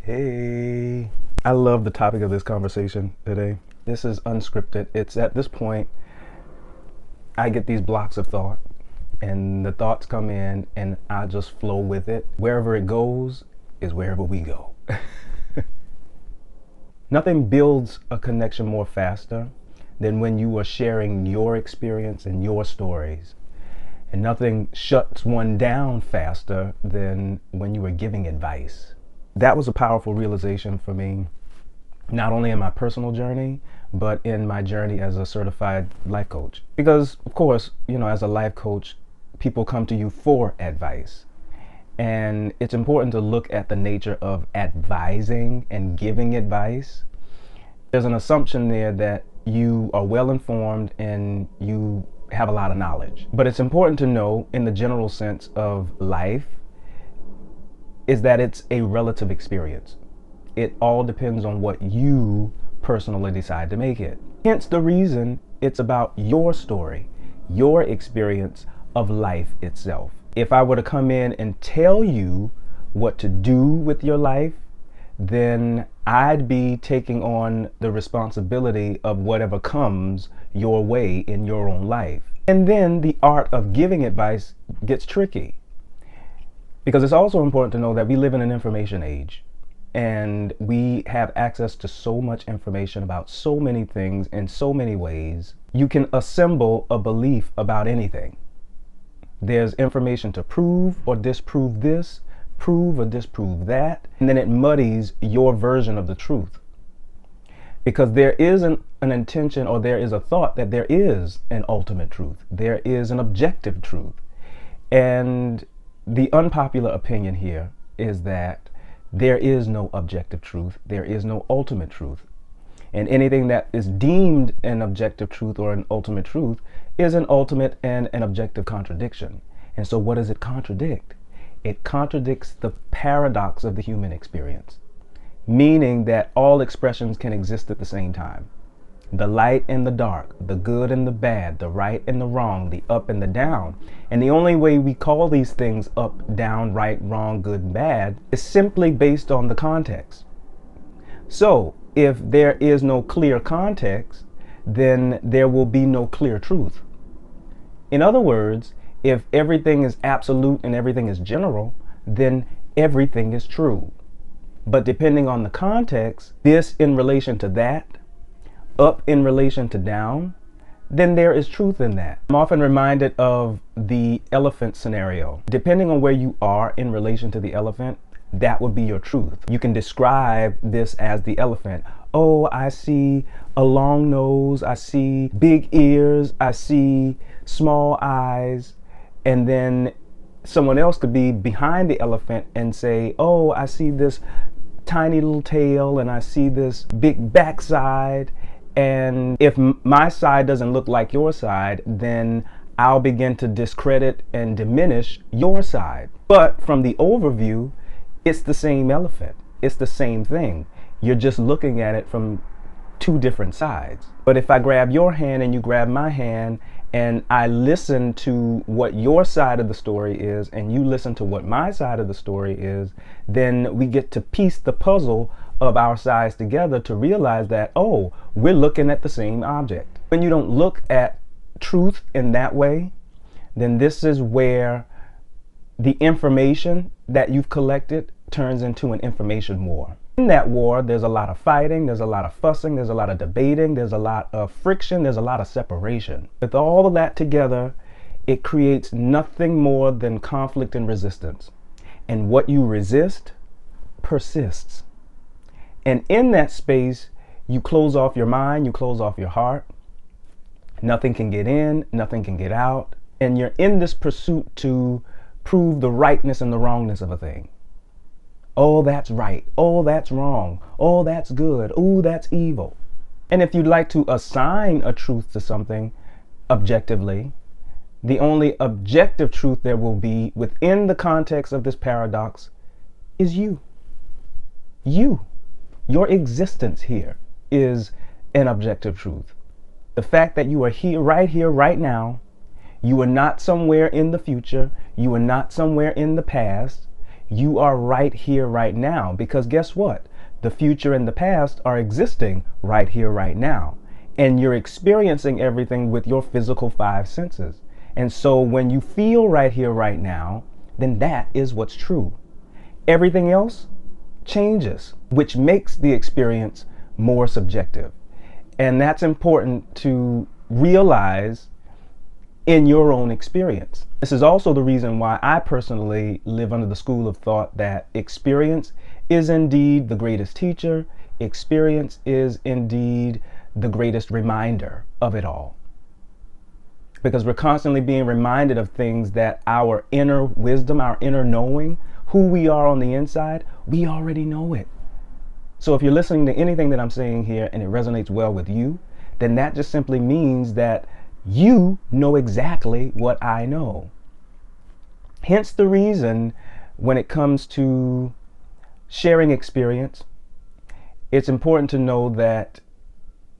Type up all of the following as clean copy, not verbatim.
Hey, I love the topic of this conversation today. This is unscripted. It's at this point, I get these blocks of thought, and the thoughts come in, and I just flow with it. Wherever it goes is wherever we go. Nothing builds a connection more faster than when you are sharing your experience and your stories. And nothing shuts one down faster than when you are giving advice. That was a powerful realization for me, not only in my personal journey, but in my journey as a certified life coach. Because, of course, as a life coach, people come to you for advice. And it's important to look at the nature of advising and giving advice. There's an assumption there that you are well informed and you have a lot of knowledge. But it's important to know, in the general sense of life, is that it's a relative experience. It all depends on what you personally decide to make it. Hence the reason it's about your story, your experience of life itself. If I were to come in and tell you what to do with your life, then I'd be taking on the responsibility of whatever comes your way in your own life. And then the art of giving advice gets tricky. Because it's also important to know that we live in an information age, and we have access to so much information about so many things in so many ways. You can assemble a belief about anything. There's information to prove or disprove this, prove or disprove that, and then it muddies your version of the truth. Because there is an intention, or there is a thought that there is an ultimate truth. There is an objective truth. And the unpopular opinion here is that there is no objective truth. There is no ultimate truth. And anything that is deemed an objective truth or an ultimate truth is an ultimate and an objective contradiction. And so what does it contradict? It contradicts the paradox of the human experience, meaning that all expressions can exist at the same time. The light and the dark, the good and the bad, the right and the wrong, the up and the down. And the only way we call these things up, down, right, wrong, good, and bad is simply based on the context. So if there is no clear context, then there will be no clear truth. In other words, if everything is absolute and everything is general, then everything is true. But depending on the context, this in relation to that, up in relation to down, then there is truth in that. I'm often reminded of the elephant scenario. Depending on where you are in relation to the elephant, that would be your truth. You can describe this as the elephant. Oh, I see a long nose, I see big ears, I see small eyes. And then someone else could be behind the elephant and say, oh, I see this tiny little tail and I see this big backside. And if my side doesn't look like your side, then I'll begin to discredit and diminish your side. But from the overview, it's the same elephant. It's the same thing. You're just looking at it from two different sides. But if I grab your hand and you grab my hand, and I listen to what your side of the story is, and you listen to what my side of the story is, then we get to piece the puzzle of our sides together to realize that, oh, we're looking at the same object. When you don't look at truth in that way, then this is where the information that you've collected turns into an information war. In that war, there's a lot of fighting, there's a lot of fussing, there's a lot of debating, there's a lot of friction, there's a lot of separation. With all of that together, it creates nothing more than conflict and resistance. And what you resist persists. And in that space, you close off your mind, you close off your heart. Nothing can get in, nothing can get out. And you're in this pursuit to prove the rightness and the wrongness of a thing. Oh, that's right. Oh, that's wrong. Oh, that's good. Oh, that's evil. And if you'd like to assign a truth to something objectively, the only objective truth there will be within the context of this paradox is you. You. Your existence here is an objective truth. The fact that you are here, right now, you are not somewhere in the future, you are not somewhere in the past, You are right here, right now, because guess what? The future and the past are existing right here, right now. And you're experiencing everything with your physical five senses. And so when you feel right here, right now, then that is what's true. Everything else changes, which makes the experience more subjective. And that's important to realize in your own experience. This is also the reason why I personally live under the school of thought that experience is indeed the greatest teacher. Experience is indeed the greatest reminder of it all. Because we're constantly being reminded of things that our inner wisdom, our inner knowing, who we are on the inside, we already know it. So if you're listening to anything that I'm saying here and it resonates well with you, then that just simply means that you know exactly what I know. Hence the reason when it comes to sharing experience, it's important to know that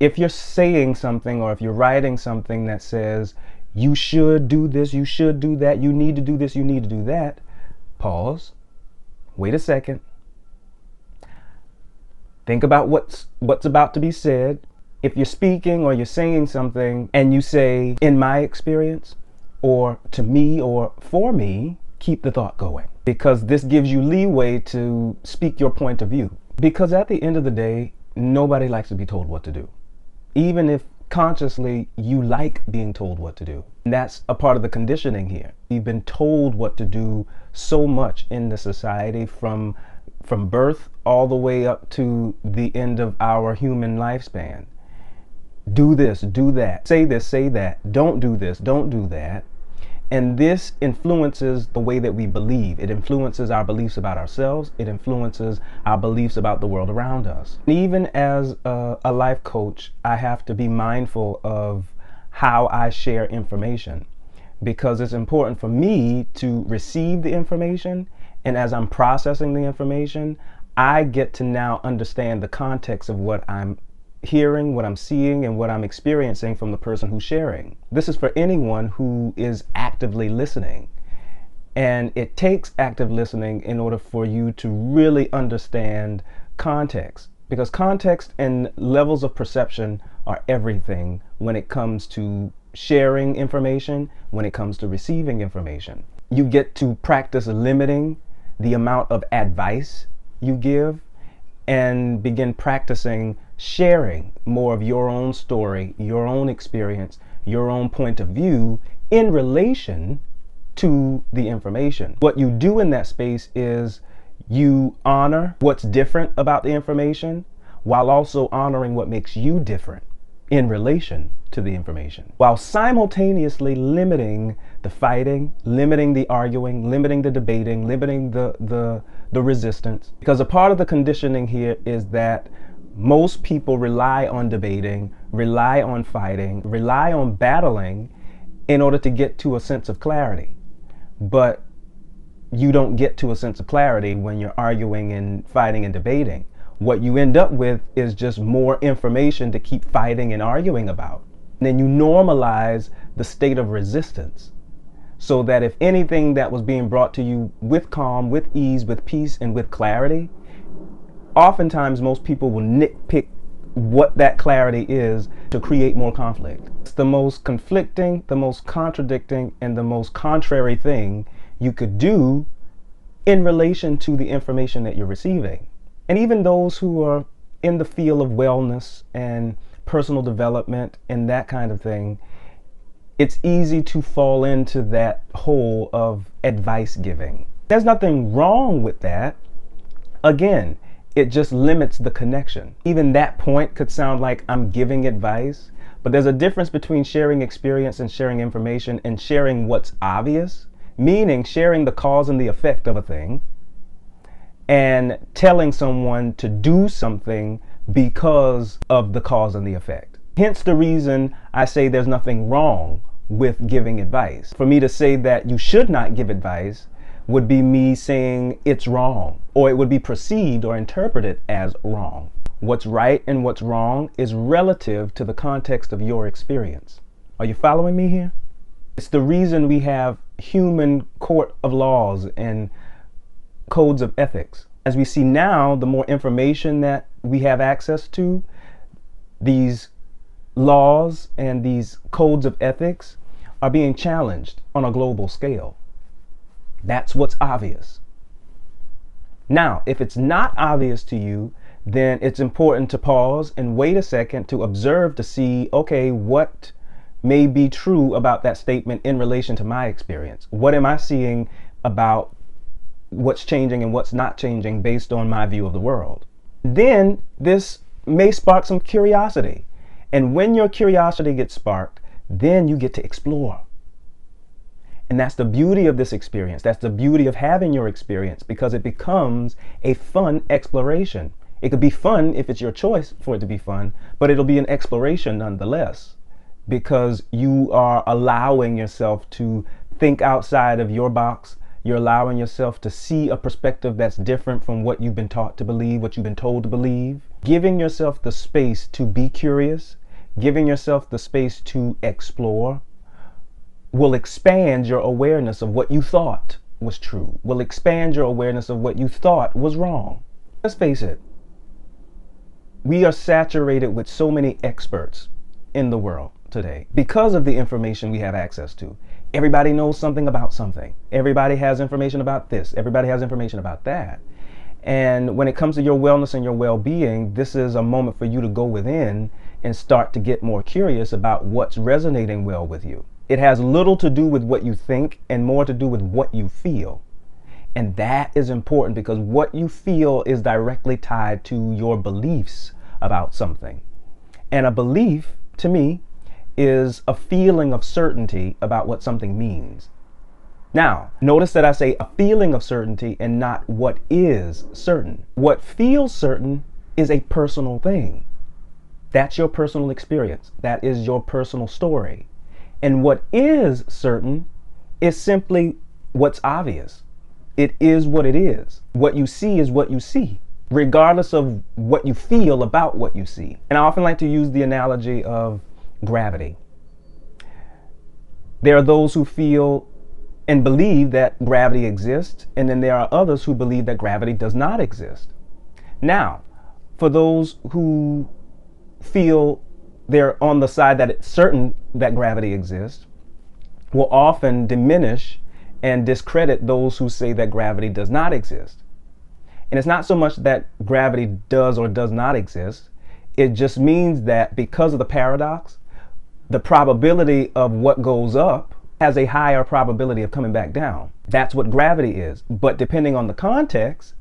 if you're saying something or if you're writing something that says you should do this, you should do that, you need to do this, you need to do that, pause, wait a second, think about what's about to be said. If you're speaking or you're saying something and you say, in my experience, or to me, or for me, keep the thought going. Because this gives you leeway to speak your point of view. Because at the end of the day, nobody likes to be told what to do. Even if consciously you like being told what to do. And that's a part of the conditioning here. We've been told what to do so much in the society from birth all the way up to the end of our human lifespan. Do this, do that, say this, say that, don't do this, don't do that. And this influences the way that we believe. It influences our beliefs about ourselves. It influences our beliefs about the world around us. Even as a life coach, I have to be mindful of how I share information, because it's important for me to receive the information. And as I'm processing the information, I get to now understand the context of what I'm hearing, what I'm seeing, and what I'm experiencing from the person who's sharing. This is for anyone who is actively listening. And it takes active listening in order for you to really understand context. Because context and levels of perception are everything when it comes to sharing information, when it comes to receiving information. You get to practice limiting the amount of advice you give and begin practicing sharing more of your own story, your own experience, your own point of view in relation to the information. What you do in that space is you honor what's different about the information while also honoring what makes you different in relation to the information, while simultaneously limiting the fighting, limiting the arguing, limiting the debating, limiting the resistance. Because a part of the conditioning here is that most people rely on debating, rely on fighting, rely on battling in order to get to a sense of clarity. But you don't get to a sense of clarity when you're arguing and fighting and debating. What you end up with is just more information to keep fighting and arguing about. And then you normalize the state of resistance, so that if anything that was being brought to you with calm, with ease, with peace, and with clarity, oftentimes most people will nitpick what that clarity is to create more conflict. It's the most conflicting, the most contradicting, and the most contrary thing you could do in relation to the information that you're receiving. And even those who are in the field of wellness and personal development and that kind of thing, it's easy to fall into that hole of advice giving. There's nothing wrong with that. Again, it just limits the connection. Even that point could sound like I'm giving advice, but there's a difference between sharing experience and sharing information and sharing what's obvious, meaning sharing the cause and the effect of a thing, and telling someone to do something because of the cause and the effect. Hence the reason I say there's nothing wrong with giving advice. For me to say that you should not give advice would be me saying it's wrong, or it would be perceived or interpreted as wrong. What's right and what's wrong is relative to the context of your experience. Are you following me here? It's the reason we have human court of laws and codes of ethics. As we see now, the more information that we have access to, these laws and these codes of ethics are being challenged on a global scale. That's what's obvious. Now, if it's not obvious to you, then it's important to pause and wait a second to observe to see, okay, what may be true about that statement in relation to my experience? What am I seeing about what's changing and what's not changing based on my view of the world? Then this may spark some curiosity. And when your curiosity gets sparked, then you get to explore. And that's the beauty of this experience. That's the beauty of having your experience, because it becomes a fun exploration. It could be fun if it's your choice for it to be fun, but it'll be an exploration nonetheless, because you are allowing yourself to think outside of your box. You're allowing yourself to see a perspective that's different from what you've been taught to believe, what you've been told to believe. Giving yourself the space to be curious, giving yourself the space to explore, will expand your awareness of what you thought was true, will expand your awareness of what you thought was wrong. Let's face it, we are saturated with so many experts in the world today because of the information we have access to. Everybody knows something about something. Everybody has information about this. Everybody has information about that. And when it comes to your wellness and your well-being, this is a moment for you to go within and start to get more curious about what's resonating well with you. It has little to do with what you think and more to do with what you feel. And that is important, because what you feel is directly tied to your beliefs about something. And a belief, to me, is a feeling of certainty about what something means. Now, notice that I say a feeling of certainty and not what is certain. What feels certain is a personal thing. That's your personal experience. That is your personal story. And what is certain is simply what's obvious. It is what it is. What you see is what you see, regardless of what you feel about what you see. And I often like to use the analogy of gravity. There are those who feel and believe that gravity exists, and then there are others who believe that gravity does not exist. Now, for those who feel they're on the side that it's certain that gravity exists, will often diminish and discredit those who say that gravity does not exist. And it's not so much that gravity does or does not exist. It just means that because of the paradox, the probability of what goes up has a higher probability of coming back down. That's what gravity is. But depending on the context,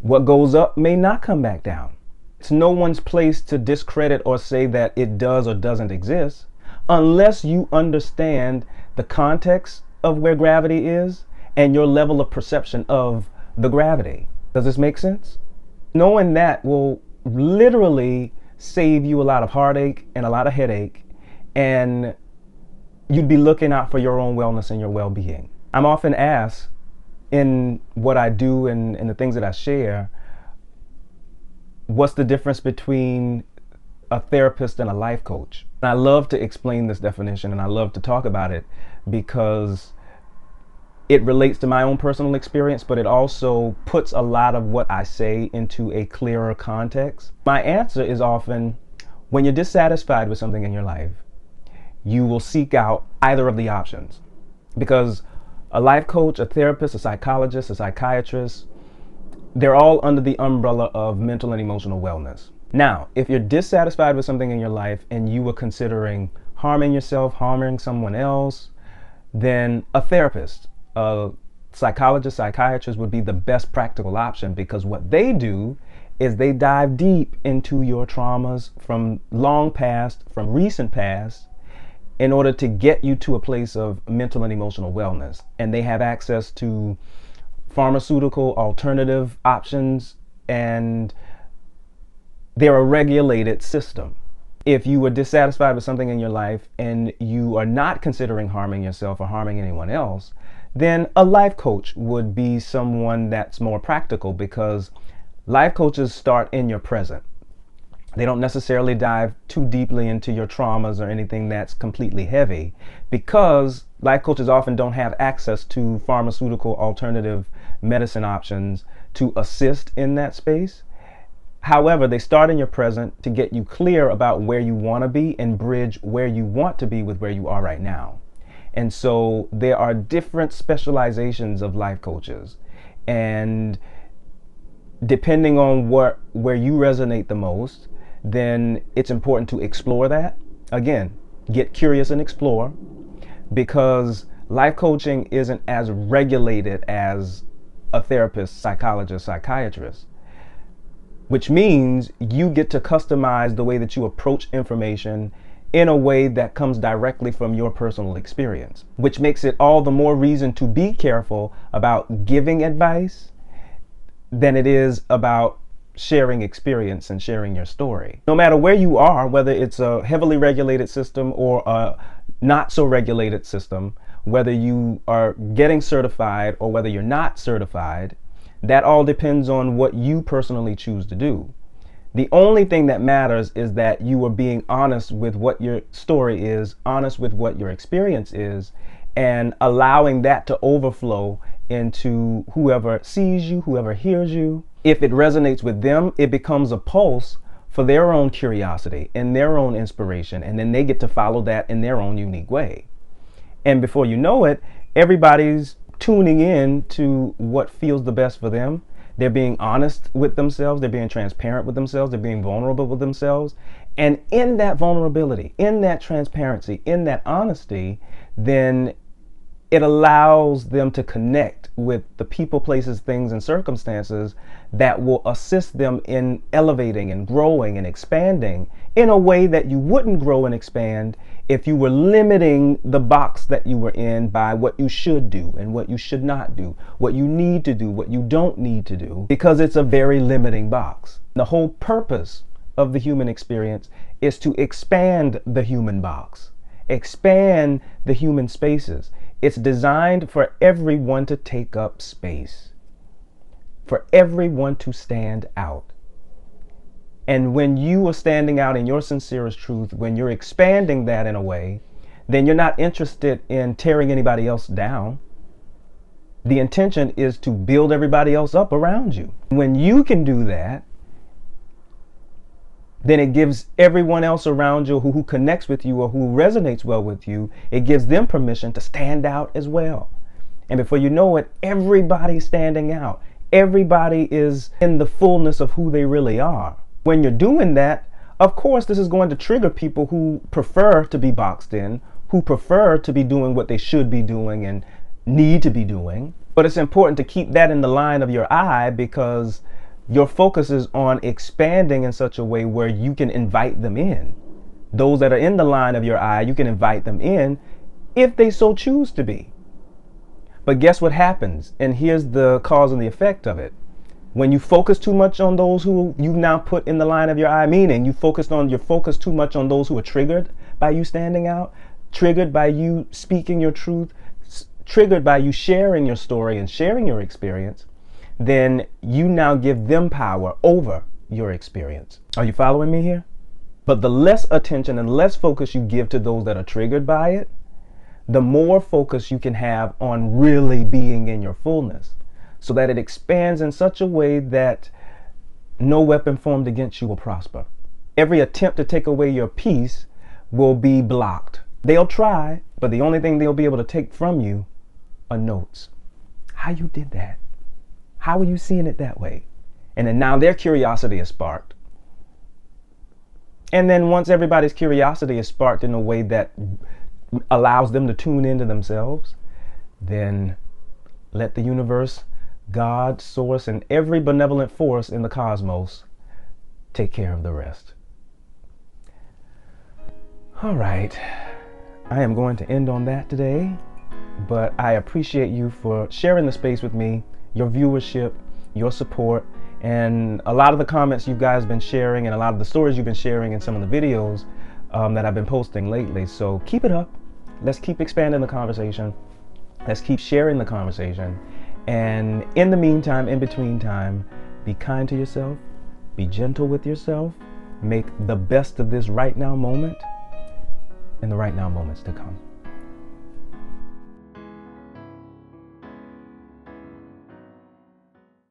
what goes up may not come back down. It's no one's place to discredit or say that it does or doesn't exist unless you understand the context of where gravity is and your level of perception of the gravity. Does this make sense? Knowing that will literally save you a lot of heartache and a lot of headache, and you'd be looking out for your own wellness and your well-being. I'm often asked in what I do and the things that I share, what's the difference between a therapist and a life coach? And I love to explain this definition, and I love to talk about it because it relates to my own personal experience, but it also puts a lot of what I say into a clearer context. My answer is often, when you're dissatisfied with something in your life, you will seek out either of the options, because a life coach, a therapist, a psychologist, a psychiatrist, they're all under the umbrella of mental and emotional wellness. Now, if you're dissatisfied with something in your life and you were considering harming yourself, harming someone else, then a therapist, a psychologist, psychiatrist would be the best practical option, because what they do is they dive deep into your traumas from long past, from recent past, in order to get you to a place of mental and emotional wellness. And they have access to pharmaceutical alternative options, and they're a regulated system. If you were dissatisfied with something in your life and you are not considering harming yourself or harming anyone else, then a life coach would be someone that's more practical, because life coaches start in your present. They don't necessarily dive too deeply into your traumas or anything that's completely heavy, because life coaches often don't have access to pharmaceutical alternative medicine options to assist in that space. However, they start in your present to get you clear about where you want to be and bridge where you want to be with where you are right now. And so there are different specializations of life coaches, and depending on where you resonate the most, then it's important to explore that. Again, get curious and explore, because life coaching isn't as regulated as a therapist, psychologist, psychiatrist, which means you get to customize the way that you approach information in a way that comes directly from your personal experience, which makes it all the more reason to be careful about giving advice than it is about sharing experience and sharing your story. No matter where you are, whether it's a heavily regulated system or a not so regulated system, whether you are getting certified or whether you're not certified, that all depends on what you personally choose to do. The only thing that matters is that you are being honest with what your story is, honest with what your experience is, and allowing that to overflow into whoever sees you, whoever hears you. If it resonates with them, it becomes a pulse for their own curiosity and their own inspiration, and then they get to follow that in their own unique way. And before you know it, everybody's tuning in to what feels the best for them. They're being honest with themselves. They're being transparent with themselves. They're being vulnerable with themselves. And in that vulnerability, in that transparency, in that honesty, then it allows them to connect with the people, places, things, and circumstances that will assist them in elevating and growing and expanding in a way that you wouldn't grow and expand if you were limiting the box that you were in by what you should do and what you should not do, what you need to do, what you don't need to do, because it's a very limiting box. The whole purpose of the human experience is to expand the human box, expand the human spaces. It's designed for everyone to take up space, for everyone to stand out. And when you are standing out in your sincerest truth, when you're expanding that in a way, then you're not interested in tearing anybody else down. The intention is to build everybody else up around you. When you can do that, then it gives everyone else around you who connects with you or who resonates well with you, it gives them permission to stand out as well. And before you know it, everybody's standing out. Everybody is in the fullness of who they really are. When you're doing that, of course, this is going to trigger people who prefer to be boxed in, who prefer to be doing what they should be doing and need to be doing. But it's important to keep that in the line of your eye, because your focus is on expanding in such a way where you can invite them in. Those that are in the line of your eye, you can invite them in if they so choose to be. But guess what happens? And here's the cause and the effect of it. When you focus too much on those who you now put in the line of your eye, meaning you're focused too much on those who are triggered by you standing out, triggered by you speaking your truth, triggered by you sharing your story and sharing your experience, then you now give them power over your experience. Are you following me here? But the less attention and less focus you give to those that are triggered by it, the more focus you can have on really being in your fullness, so that it expands in such a way that no weapon formed against you will prosper. Every attempt to take away your peace will be blocked. They'll try, but the only thing they'll be able to take from you are notes. How you did that? How are you seeing it that way? And then now their curiosity is sparked. And then once everybody's curiosity is sparked in a way that allows them to tune into themselves, then let the universe, God, source, and every benevolent force in the cosmos take care of the rest. All right, I am going to end on that today, but I appreciate you for sharing the space with me, your viewership, your support, and a lot of the comments you guys have been sharing and a lot of the stories you've been sharing in some of the videos that I've been posting lately. So keep it up. Let's keep expanding the conversation. Let's keep sharing the conversation. And in the meantime, in between time, be kind to yourself, be gentle with yourself, make the best of this right now moment and the right now moments to come.